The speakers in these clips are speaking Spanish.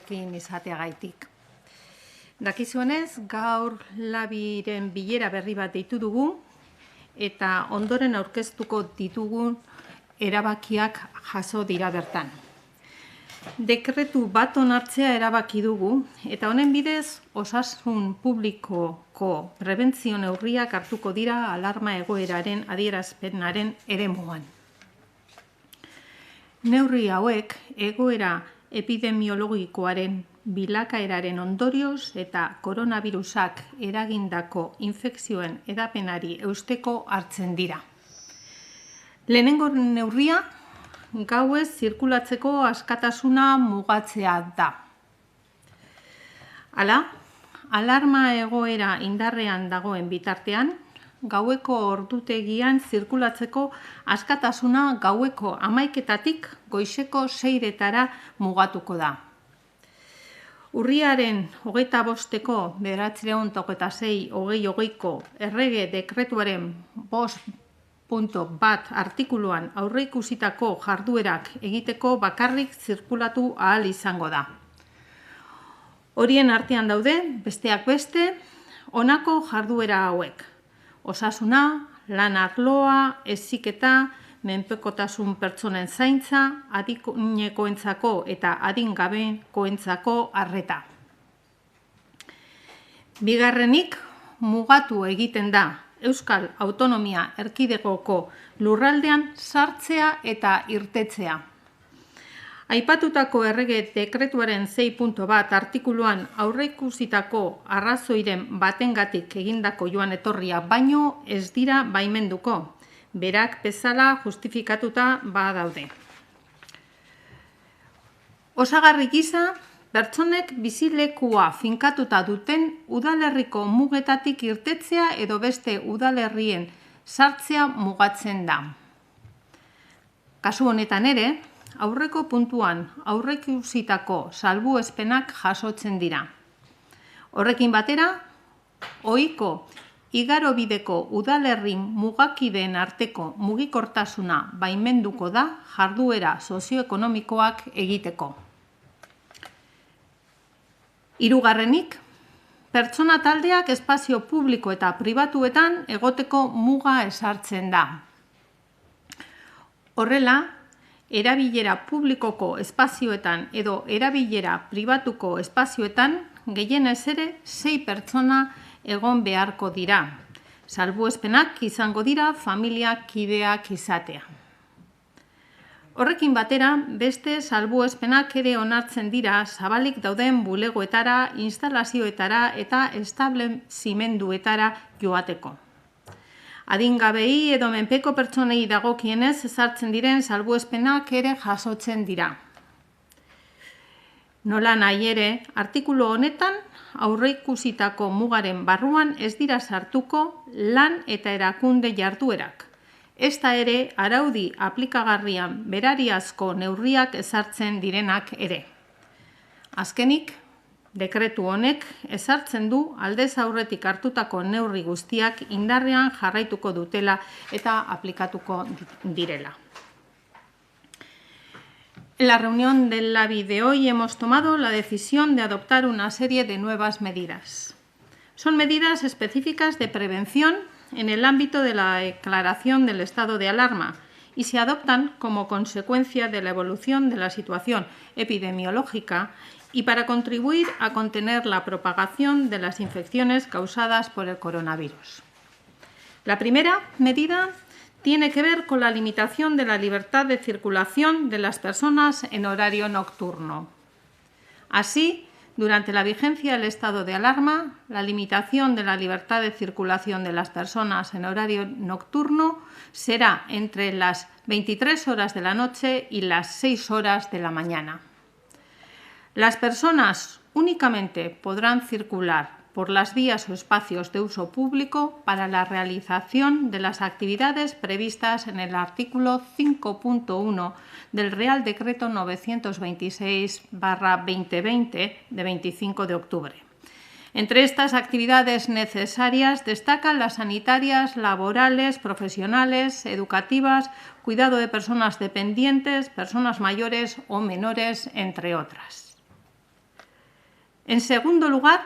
gurekin izateagaitik. Dakizuenez, gaur labiren bilera berri bat deitu dugu eta ondoren aurkeztuko ditugun erabakiak jaso dira bertan. Dekretu bat onartzea erabaki dugu eta honen bidez osasun publikoko prebentzio neurriak hartuko dira alarma egoeraren adierazpenaren eremuan. Neurri hauek egoera epidemiologikoaren bilakaeraren ondorioz eta koronavirusak eragindako infekzioen hedapenari eusteko hartzen dira. Lehenengo neurria gauez zirkulatzeko askatasuna mugatzea da. Hala, alarma egoera indarrean dagoen bitartean, gaueko ordutegian zirkulatzeko askatasuna gaueko 11:00 goizeko 6:00 mugatuko da. Urriaren 25-eko 926/2020ko errege dekretuaren 5.1 artikuluan aurreikusitako jarduerak egiteko bakarrik zirkulatu ahal izango da. Horien artean daude, besteak beste, honako jarduera hauek: osasuna, lan arloa, heziketa, menpekotasun pertsonen zaintza, adinekoentzako eta adingabekoentzako arreta. Bigarrenik, mugatu egiten da Euskal Autonomia Erkidegoko lurraldean sartzea eta irtetzea. Aipatutako errege dekretuaren 6.1 artikuluan aurreikusitako arrazoiren batengatik egindako joan etorria baino ez dira baimenduko, berak bezala justifikatuta badaude. Osagarri gisa, pertsonek bizilekua finkatuta duten udalerriko mugetatik irtetzea edo beste udalerrien sartzea mugatzen da. Kasu honetan ere, aurreko puntuan aurreikusitako salbuespenak jasotzen dira. Horrekin batera, ohiko igarobideko udalerri mugakideen arteko mugikortasuna baimenduko da jarduera sozioekonomikoak egiteko. Hirugarrenik, pertsona taldeak espazio publiko eta pribatuetan egoteko muga ezartzen da. Horrela, erabilera publikoko espazioetan edo erabilera pribatuko espazioetan gehienez ere 6 pertsona egon beharko dira. Salbuespenak izango dira familia kideak izatea. Horrekin batera, beste salbuespenak ere onartzen dira zabalik dauden bulegoetara, instalazioetara eta establezimenduetara joateko. Adingabei edo menpeko pertsonei dagokienez ezartzen diren salbuespenak ere jasotzen dira. Nola nahi ere, artikulu honetan aurreikusitako mugaren barruan ez dira sartuko lan eta erakunde jarduerak. Ezta ere araudi aplikagarrian berariazko neurriak ezartzen direnak ere. Azkenik, dekretu honek ezartzen du aldez aurretik hartutako neurri guztiak indarrean jarraituko dutela eta aplikatuko direla. En la reunión del LABI de hoy hemos tomado la decisión de adoptar una serie de nuevas medidas. Son medidas específicas de prevención en el ámbito de la declaración del estado de alarma y se adoptan como consecuencia de la evolución de la situación epidemiológica y para contribuir a contener la propagación de las infecciones causadas por el coronavirus. La primera medida tiene que ver con la limitación de la libertad de circulación de las personas en horario nocturno. Así, durante la vigencia del estado de alarma, la limitación de la libertad de circulación de las personas en horario nocturno será entre las 23 horas de la noche y las 6 horas de la mañana. Las personas únicamente podrán circular por las vías o espacios de uso público para la realización de las actividades previstas en el artículo 5.1 del Real Decreto 926/2020 de 25 de octubre. Entre estas actividades necesarias destacan las sanitarias, laborales, profesionales, educativas, cuidado de personas dependientes, personas mayores o menores, entre otras. En segundo lugar,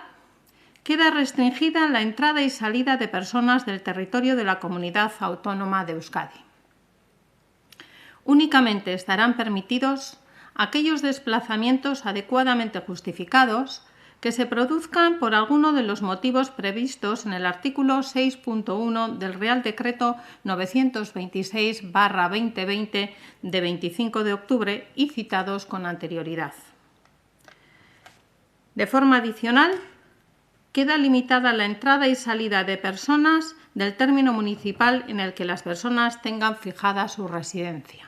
queda restringida la entrada y salida de personas del territorio de la Comunidad Autónoma de Euskadi. Únicamente estarán permitidos aquellos desplazamientos adecuadamente justificados que se produzcan por alguno de los motivos previstos en el artículo 6.1 del Real Decreto 926/2020 de 25 de octubre y citados con anterioridad. De forma adicional, queda limitada la entrada y salida de personas del término municipal en el que las personas tengan fijada su residencia.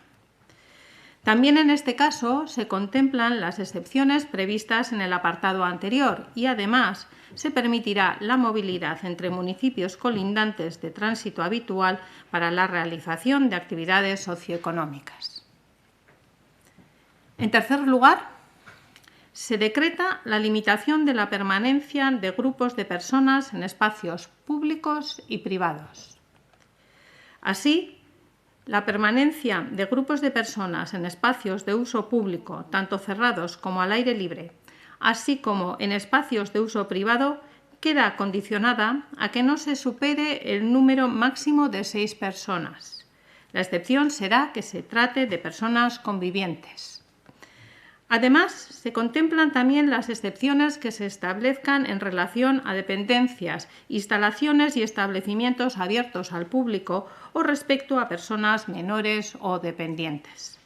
También en este caso se contemplan las excepciones previstas en el apartado anterior y además se permitirá la movilidad entre municipios colindantes de tránsito habitual para la realización de actividades socioeconómicas. En tercer lugar, se decreta la limitación de la permanencia de grupos de personas en espacios públicos y privados. Así, la permanencia de grupos de personas en espacios de uso público, tanto cerrados como al aire libre, así como en espacios de uso privado, queda condicionada a que no se supere el número máximo de 6 personas. La excepción será que se trate de personas convivientes. Además, se contemplan también las excepciones que se establezcan en relación a dependencias, instalaciones y establecimientos abiertos al público o respecto a personas menores o dependientes.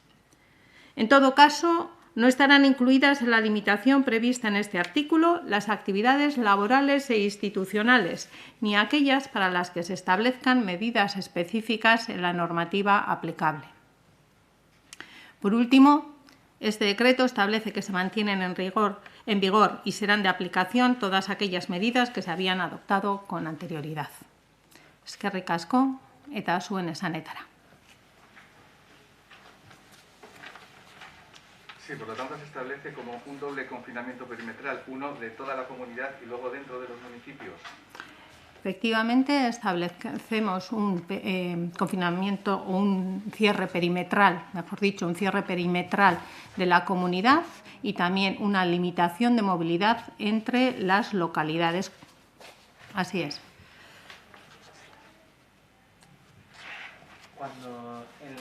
En todo caso, no estarán incluidas en la limitación prevista en este artículo las actividades laborales e institucionales, ni aquellas para las que se establezcan medidas específicas en la normativa aplicable. Por último, este decreto establece que se mantienen en vigor y serán de aplicación todas aquellas medidas que se habían adoptado con anterioridad. Eskerrik asko eta zuen esanetara. Sí, por lo tanto se establece como un doble confinamiento perimetral, uno de toda la comunidad y luego dentro de los municipios. Efectivamente, establecemos un confinamiento o un cierre perimetral, mejor dicho, un cierre perimetral de la comunidad y también una limitación de movilidad entre las localidades. Así es. Cuando en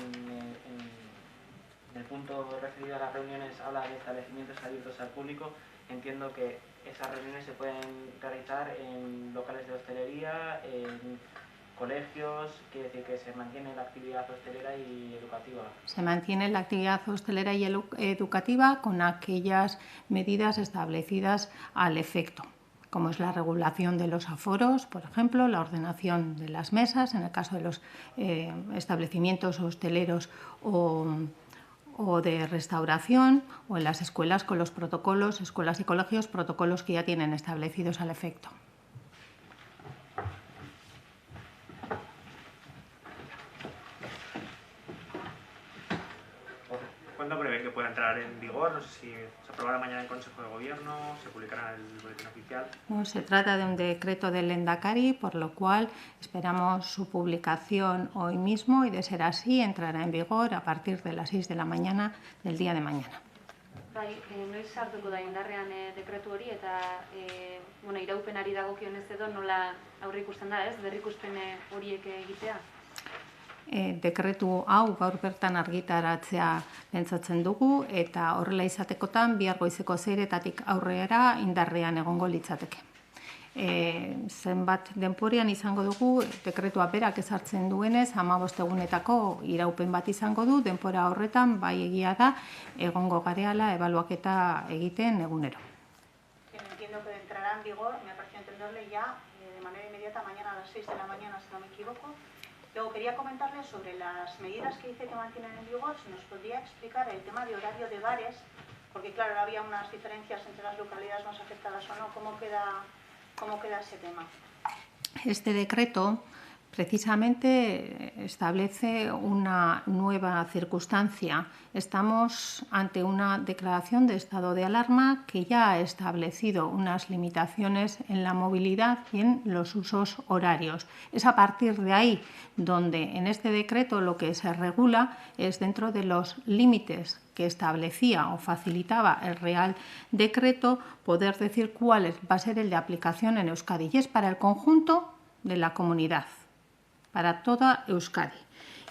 el punto referido a las reuniones habla de establecimientos abiertos al público, entiendo que esas reuniones se pueden realizar en locales de hostelería, en colegios, quiere decir que se mantiene la actividad hostelera y educativa. Se mantiene la actividad hostelera y educativa con aquellas medidas establecidas al efecto, como es la regulación de los aforos, por ejemplo, la ordenación de las mesas, en el caso de los establecimientos hosteleros o de restauración, o en las escuelas con los protocolos, escuelas y colegios, protocolos que ya tienen establecidos al efecto. ¿Cuándo prevé que pueda entrar en vigor? No sé si se aprobará mañana en Consejo de Gobierno, se publicará en el boletín oficial. No, se trata de un decreto del Lehendakari, por lo cual esperamos su publicación hoy mismo y, de ser así, entrará en vigor a partir de las 6 de la mañana del día de mañana. Bai, noiz sartuko da indarrean dekretu hori eta iraupenari dagokionez edo nola aurreikusten da, ez? Berrikuspen horiek egitea? Dekretu hau gaur bertan argitaratzea pentsatzen dugu eta horrela izatekotan bihar goizeko 6:00 aurrera indarrean egongo litzateke. Zenbat denporean izango dugu, dekretua berak ezartzen duenez 15 egunetako iraupen bat izango du, denpora horretan bai egia da egongo gareala ebaluaketa egiten egunero. Entiendo que entrará en vigor, me ha parecido entenderle ya de manera inmediata mañana a las 6 de la mañana, si no me equivoco. Luego quería comentarle sobre las medidas que dice que mantienen en vigor, si nos podría explicar el tema de horario de bares, porque claro, había unas diferencias entre las localidades más afectadas o no, ¿cómo queda ese tema? Este decreto precisamente establece una nueva circunstancia. Estamos ante una declaración de estado de alarma que ya ha establecido unas limitaciones en la movilidad y en los usos horarios. Es a partir de ahí donde en este decreto lo que se regula es dentro de los límites que establecía o facilitaba el Real Decreto, poder decir cuál va a ser el de aplicación en Euskadi. Y es para el conjunto de la comunidad, para toda Euskadi.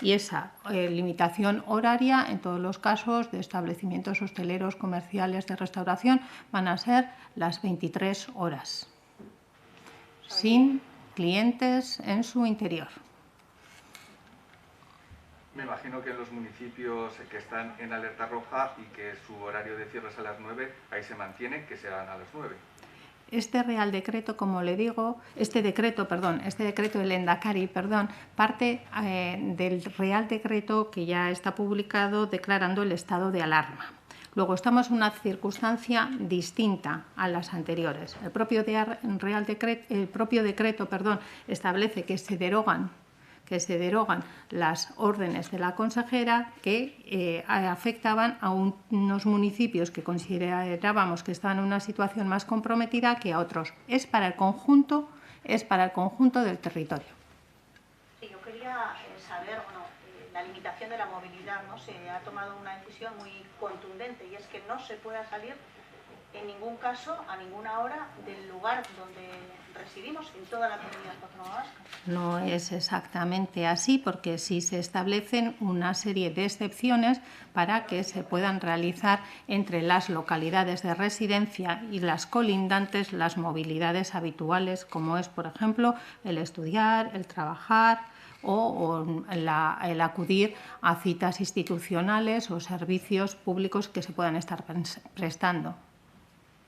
Y esa limitación horaria, en todos los casos de establecimientos hosteleros, comerciales, de restauración, van a ser las 23 horas, sin clientes en su interior. Me imagino que en los municipios que están en alerta roja y que su horario de cierre es a las 9, ahí se mantiene que sean a las 9. Este Real Decreto, como le digo, este decreto del Lehendakari, parte del Real Decreto que ya está publicado declarando el estado de alarma. Luego estamos en una circunstancia distinta a las anteriores. El propio decreto establece que se derogan las órdenes de la consejera que afectaban a unos municipios que considerábamos que estaban en una situación más comprometida que a otros. Es para el conjunto del territorio. Sí, yo quería saber, la limitación de la movilidad, ¿no? Se ha tomado una decisión muy contundente y es que no se pueda salir en ningún caso, a ninguna hora, del lugar donde residimos en toda la comunidad autónoma vasca. No es exactamente así, porque sí se establecen una serie de excepciones para que se puedan realizar entre las localidades de residencia y las colindantes las movilidades habituales, como es, por ejemplo, el estudiar, el trabajar o el acudir a citas institucionales o servicios públicos que se puedan estar prestando.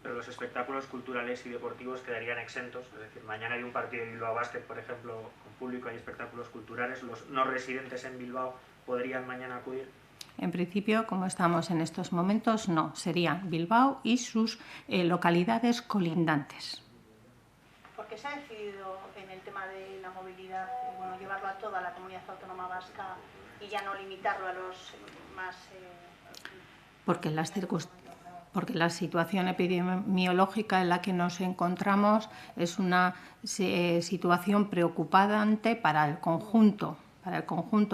Pero los espectáculos culturales y deportivos quedarían exentos, es decir, mañana hay un partido de Bilbao Basket, por ejemplo, con público, hay espectáculos culturales, los no residentes en Bilbao podrían mañana acudir. En principio, como estamos en estos momentos, no, serían Bilbao y sus localidades colindantes. ¿Por qué se ha decidido en el tema de la movilidad, llevarlo a toda la comunidad autónoma vasca y ya no limitarlo a los más... Porque la situación epidemiológica en la que nos encontramos es una situación preocupante para el conjunto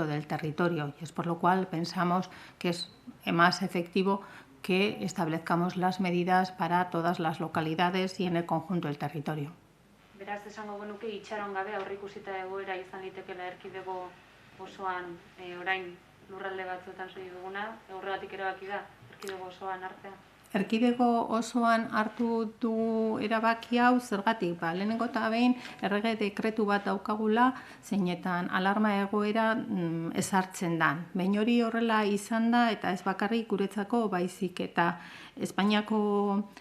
del territorio, y es por lo cual pensamos que es más efectivo que establezcamos las medidas para todas las localidades y en el conjunto del territorio. Beraz, esango genuke itxaron gabe aurreikusita egoera izan litekeela erkidego osoan orain lurralde batzuetan soilik duguna, horregatik erabaki da erkidego osoan hartzea. Erkidego osoan hartu du erabaki hau zergatik, lehenengo eta behin errege dekretu bat daukagula zeinetan alarma egoera ezartzen da. Behin hori horrela izan da eta ez bakarrik guretzako baizik eta Espainiako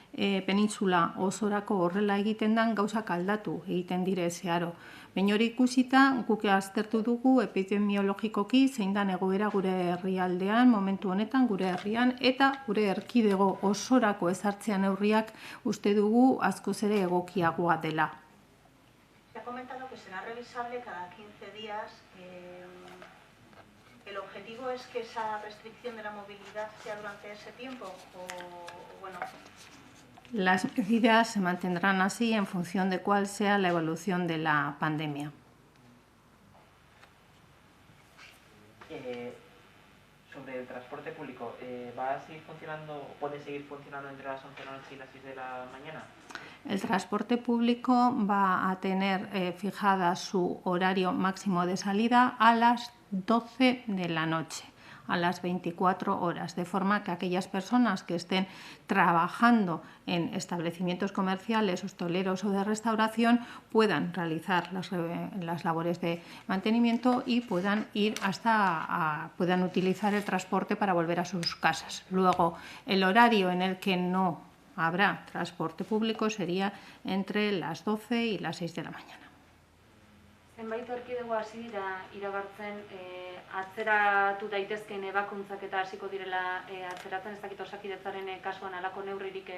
penintsula osorako horrela egiten den gauzak aldatu egiten dire zeharo. Behin hori ikusita, guk aztertu dugu epidemiologikoki zein den egoera gure herrialdean, momentu honetan gure herrian, eta gure erkidego osorako ezartzea neurriak uste dugu askoz ere egokiagoa dela. Se ha comentado que será revisable cada 15 días. ¿El objetivo es que esa restricción de la movilidad sea durante ese tiempo? Las medidas se mantendrán así en función de cuál sea la evolución de la pandemia. Sobre el transporte público, ¿va a seguir funcionando, puede seguir funcionando entre las 11 de la noche y las 6 de la mañana? El transporte público va a tener fijada su horario máximo de salida a las 12 de la noche, a las 24 horas, de forma que aquellas personas que estén trabajando en establecimientos comerciales, hosteleros o de restauración puedan realizar las labores de mantenimiento y puedan ir puedan utilizar el transporte para volver a sus casas. Luego, el horario en el que no habrá transporte público sería entre las 12 y las 6 de la mañana. Zenbait erkidego hasi dira iragartzen atzeratu daitezkeen ebakuntzak eta hasiko direla atzeratzen, ez dakit Osakidetzaren kasuan halako neurririk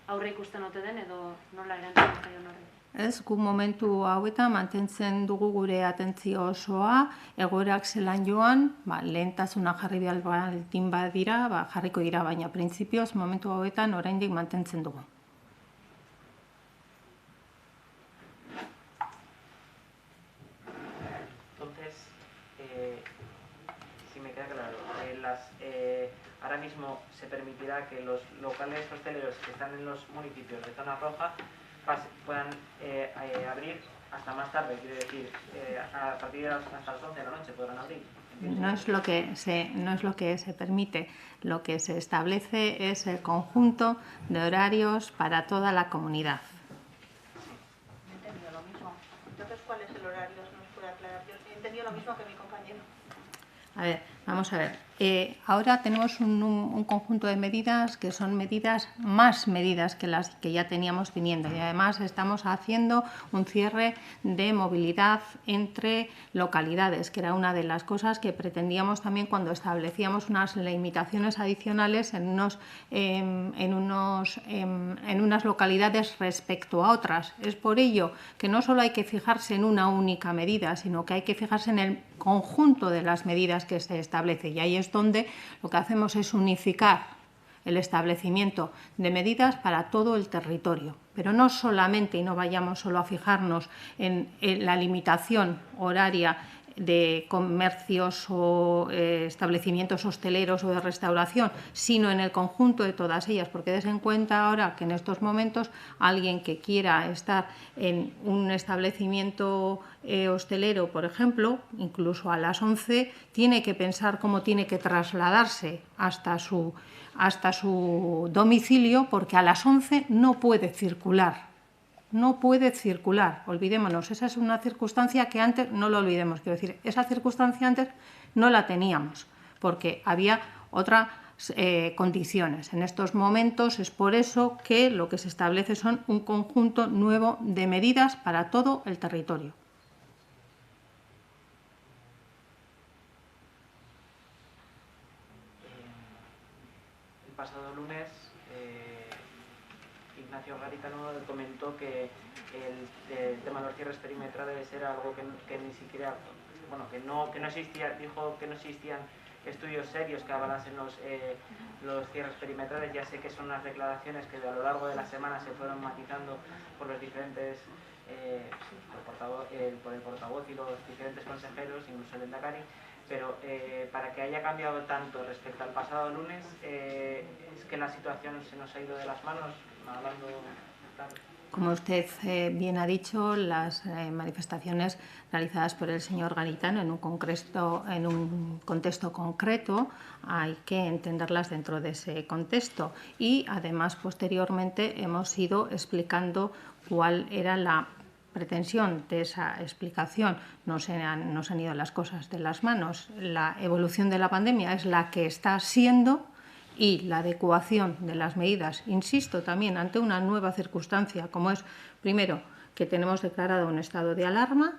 aurre ikusten ote den edo nola erantzun zaion horri? Ez, gu momentu hauetan mantentzen dugu gure atentzio osoa, egoerak zelan joan, lehentasuna jarri behar baldin badira, jarriko dira, baina printzipioz momentu hauetan oraindik mantentzen dugu. ahora mismo se permitirá que los locales hosteleros que están en los municipios de zona roja puedan abrir hasta más tarde, quiere decir, a partir de hasta las 11 de la noche podrán abrir. No es lo que se permite, lo que se establece es el conjunto de horarios para toda la comunidad. He entendido lo mismo. Entonces, ¿cuál es el horario? ¿Nos puede aclarar? Yo he entendido lo mismo que mi compañero. A ver, vamos a ver. Ahora tenemos un conjunto de medidas que son más medidas que las que ya teníamos teniendo, y además estamos haciendo un cierre de movilidad entre localidades, que era una de las cosas que pretendíamos también cuando establecíamos unas limitaciones adicionales en unas localidades respecto a otras. Es por ello que no solo hay que fijarse en una única medida, sino que hay que fijarse en el conjunto de las medidas que se establece, y ahí es donde lo que hacemos es unificar el establecimiento de medidas para todo el territorio, pero no solamente, y no vayamos solo a fijarnos en la limitación horaria de comercios o establecimientos hosteleros o de restauración, sino en el conjunto de todas ellas, porque des en cuenta ahora que en estos momentos alguien que quiera estar en un establecimiento hostelero, por ejemplo, incluso a las 11, tiene que pensar cómo tiene que trasladarse hasta su domicilio, porque a las 11 no puede circular. No puede circular, olvidémonos, esa es una circunstancia que antes, no lo olvidemos, quiero decir, esa circunstancia antes no la teníamos, porque había otras condiciones. En estos momentos es por eso que lo que se establece son un conjunto nuevo de medidas para todo el territorio. El pasado lunes Ignacio Garitano comentó que el tema de los cierres perimetrales era algo que ni siquiera, bueno, que no existía, dijo que no existían estudios serios que avalasen los cierres perimetrales. Ya sé que son unas declaraciones que a lo largo de la semana se fueron matizando por los diferentes, por el portavoz y los diferentes consejeros, incluso el Endacari, pero para que haya cambiado tanto respecto al pasado lunes, es que la situación se nos ha ido de las manos, hablando claro. Como usted bien ha dicho, las manifestaciones realizadas por el señor Garitano en un contexto concreto hay que entenderlas dentro de ese contexto, y además posteriormente hemos ido explicando cuál era la pretensión de esa explicación. No se han ido las cosas de las manos. La evolución de la pandemia es la que está siendo, y la adecuación de las medidas, insisto, también ante una nueva circunstancia, como es, primero, que tenemos declarado un estado de alarma,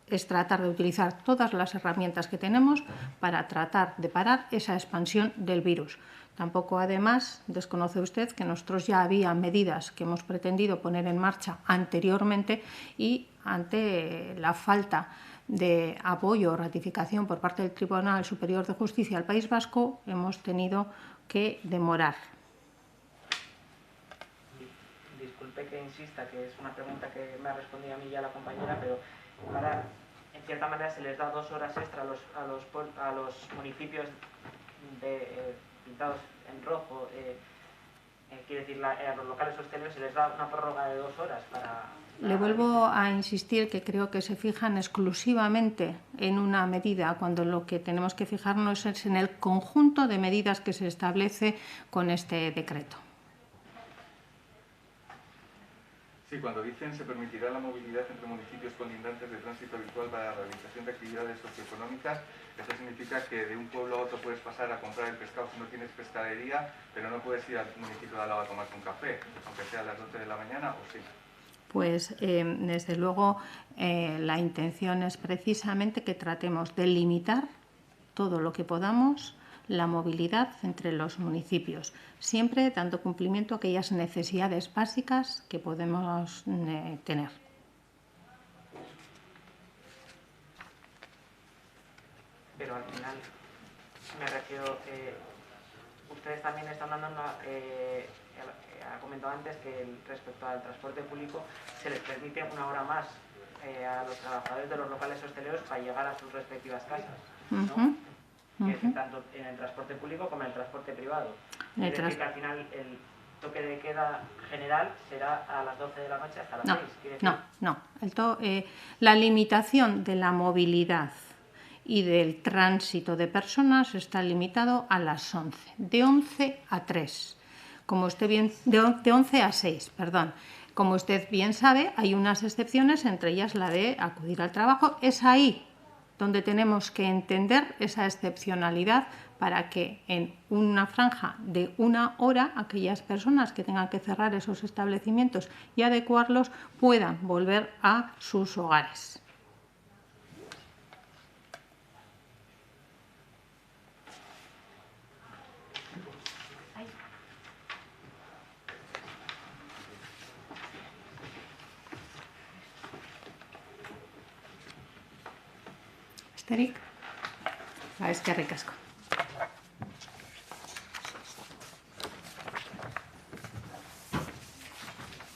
es tratar de utilizar todas las herramientas que tenemos para tratar de parar esa expansión del virus. Tampoco, además, desconoce usted que nosotros ya había medidas que hemos pretendido poner en marcha anteriormente, y ante la falta de apoyo o ratificación por parte del Tribunal Superior de Justicia del País Vasco, hemos tenido que demorar. Disculpe que insista, que es una pregunta que me ha respondido a mí ya la compañera, pero ahora, en cierta manera, se les da 2 horas extra a los municipios pintados en rojo, quiere decir, a los locales hosteleros se les da una prórroga de 2 horas para... Le vuelvo a insistir que creo que se fijan exclusivamente en una medida, cuando lo que tenemos que fijarnos es en el conjunto de medidas que se establece con este decreto. Sí, cuando dicen se permitirá la movilidad entre municipios colindantes de tránsito habitual para la realización de actividades socioeconómicas, eso significa que de un pueblo a otro puedes pasar a comprar el pescado si no tienes pescadería, pero no puedes ir al municipio de al lado a tomarte un café, aunque sea a las 12 de la mañana, o sí. Pues desde luego la intención es precisamente que tratemos de limitar todo lo que podamos la movilidad entre los municipios, siempre dando cumplimiento a aquellas necesidades básicas que podemos tener. Pero al final, me refiero, ustedes también están dando ha comentado antes que respecto al transporte público se les permite 1 hora más a los trabajadores de los locales hosteleros para llegar a sus respectivas casas, ¿no? Quiere decir, tanto en el transporte público como en el transporte privado. Es decir, que al final el toque de queda general será a las 12 de la noche hasta las 6. No. La limitación de la movilidad y del tránsito de personas está limitado a las 11, de 11 a 3. Como usted bien, de 11 a 6, perdón. Como usted bien sabe, hay unas excepciones, entre ellas la de acudir al trabajo. Es ahí donde tenemos que entender esa excepcionalidad para que en una franja de 1 hora aquellas personas que tengan que cerrar esos establecimientos y adecuarlos puedan volver a sus hogares. Esterik, eskerrik asko.